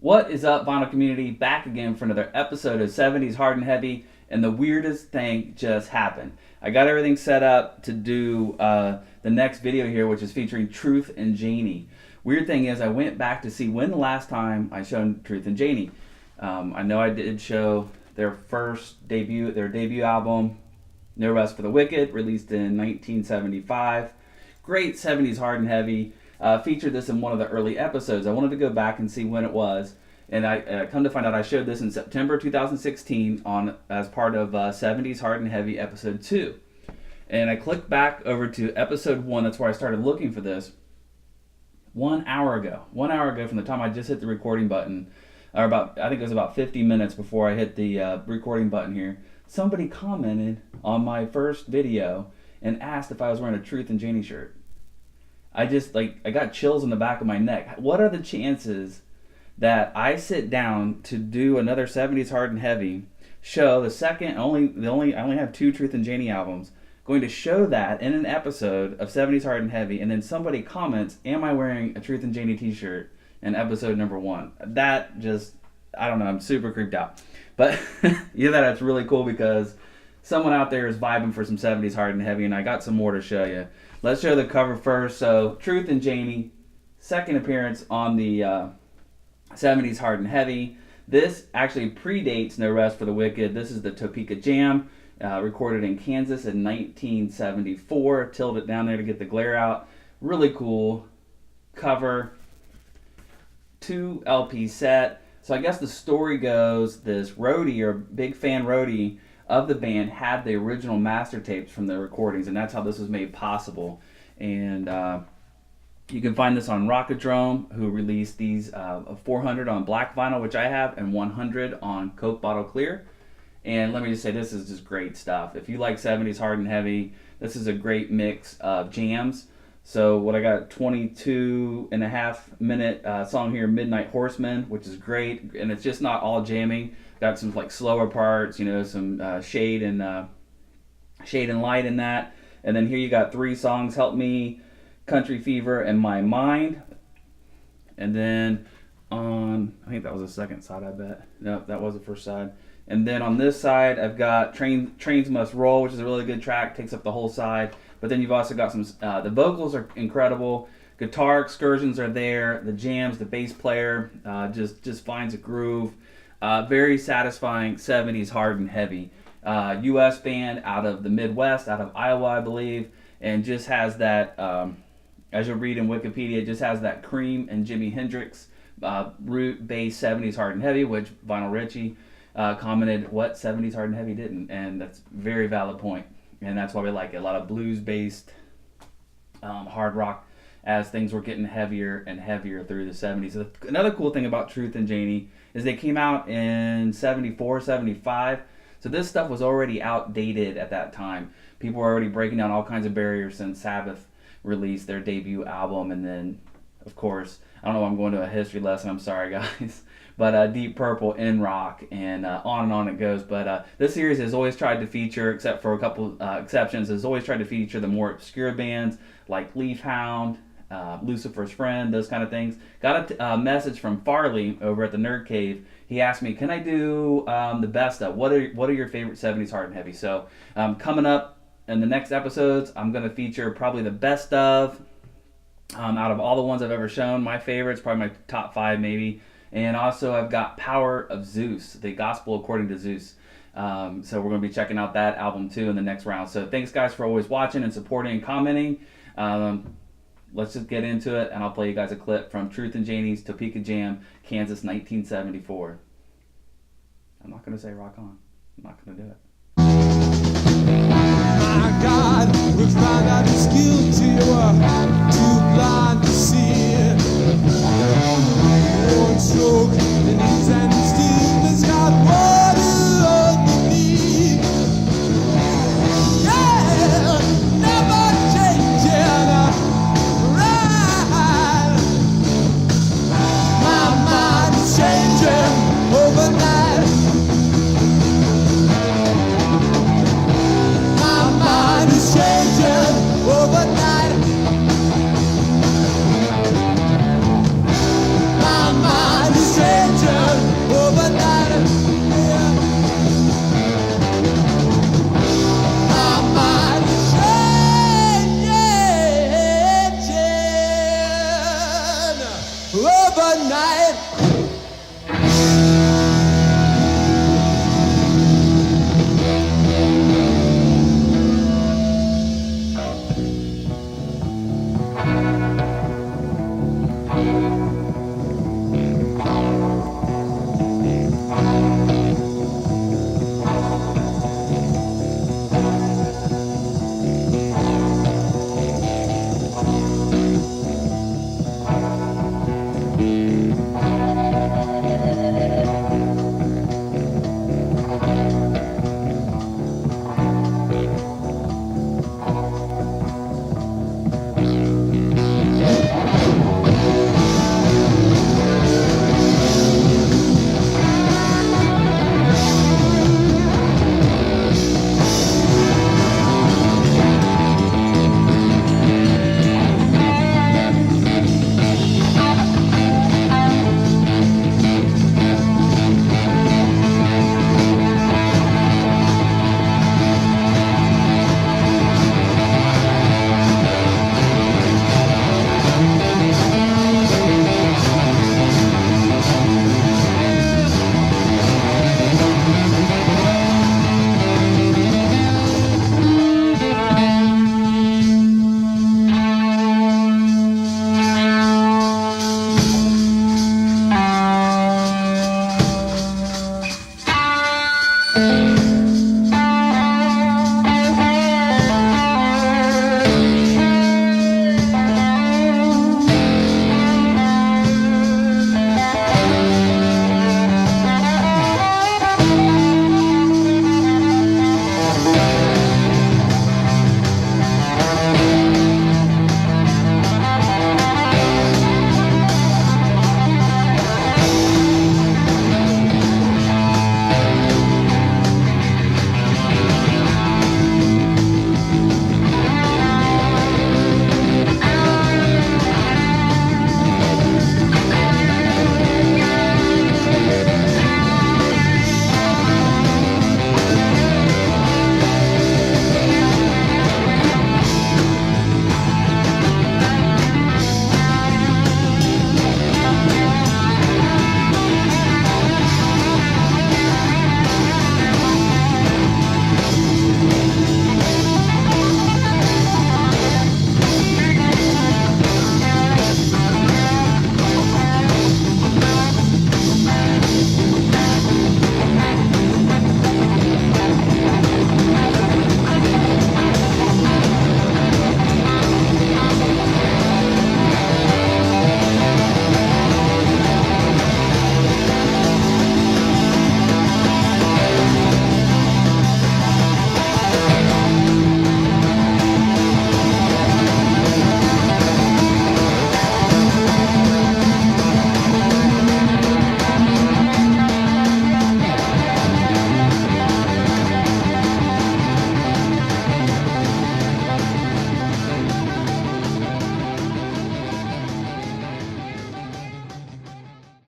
What is up, vinyl community? Back again for another episode of 70s Hard and Heavy, and the weirdest thing just happened. I got everything set up to do the next video here, which is featuring Truth and Janey. Weird thing is, I went back to see when the last time I showed Truth and Janey. I know I did show their debut album, No Rest for the Wicked, released in 1975. Great 70s Hard and Heavy. Featured this in one of the early episodes. I wanted to go back and see when it was, and I come to find out I showed this in September 2016 as part of 70s Hard and Heavy episode 2. And I clicked back over to episode 1. That's where I started looking for this. 1 hour ago from the time I just hit the recording button, I think it was about 50 minutes before I hit the recording button here, somebody commented on my first video and asked if I was wearing a Truth and Janey shirt. I got chills in the back of my neck. What are the chances that I sit down to do another 70s Hard and Heavy show, I only have 2 Truth and Janey albums, going to show that in an episode of 70s Hard and Heavy, and then somebody comments, am I wearing a Truth and Janey t-shirt in episode number 1? That just, I don't know, I'm super creeped out. But either that's really cool because someone out there is vibing for some 70s Hard and Heavy, and I got some more to show you. Let's show the cover first. So, Truth and Janey, second appearance on the 70s Hard and Heavy. This actually predates No Rest for the Wicked. This is the Topeka Jam, recorded in Kansas in 1974. Tilted it down there to get the glare out. Really cool cover. 2 LP set. So I guess the story goes, this roadie, or big fan roadie of the band, had the original master tapes from the recordings, and that's how this was made possible. And you can find this on Rockadrome, who released these 400 on black vinyl, which I have, and 100 on Coke Bottle Clear. And let me just say, this is just great stuff. If you like 70s Hard and Heavy, this is a great mix of jams. So what I got, 22.5-minute song here, Midnight Horsemen, which is great, and it's just not all jamming. Got some like slower parts, some shade and light in that. And then here you got 3 songs, Help Me, Country Fever, and My Mind. And then on, I think that was the second side, I bet. Nope, that was the first side. And then on this side, I've got Trains Must Roll, which is a really good track, takes up the whole side. But then you've also got some, the vocals are incredible. Guitar excursions are there. The jams, the bass player just finds a groove. Very satisfying 70s Hard and Heavy. U.S. band out of the Midwest, out of Iowa, I believe, and just has that, as you'll read in Wikipedia, just has that Cream and Jimi Hendrix root-based 70s Hard and Heavy, which Vinyl Richie commented, what 70s Hard and Heavy didn't, and that's a very valid point, and that's why we like it. A lot of blues-based hard rock as things were getting heavier and heavier through the 70s. So another cool thing about Truth and Janey is they came out in 74, 75. So this stuff was already outdated at that time. People were already breaking down all kinds of barriers since Sabbath released their debut album. And then, of course, I don't know, I'm going to a history lesson, I'm sorry guys. But Deep Purple, in rock, and on it goes. But this series has always tried to feature, except for a couple exceptions, has always tried to feature the more obscure bands like Leaf Hound, Lucifer's Friend, those kind of things. Got a message from Farley over at the Nerd Cave. He asked me, can I do the best of? What are your favorite 70s Hard and Heavy? So coming up in the next episodes, I'm going to feature probably the best of out of all the ones I've ever shown. My favorites, probably my top 5 maybe. And also I've got Power of Zeus, the Gospel According to Zeus. So we're going to be checking out that album too in the next round. So thanks guys for always watching and supporting and commenting. Let's just get into it, and I'll play you guys a clip from Truth and Janey's Topeka Jam, Kansas, 1974. I'm not going to say rock on. I'm not going to do it. My God, we found out he's guilty. Too blind to see it. One stroke, and he's and still has got water underneath. Yeah, never changing. Right. My mind is changing overnight. My mind is changing overnight. night.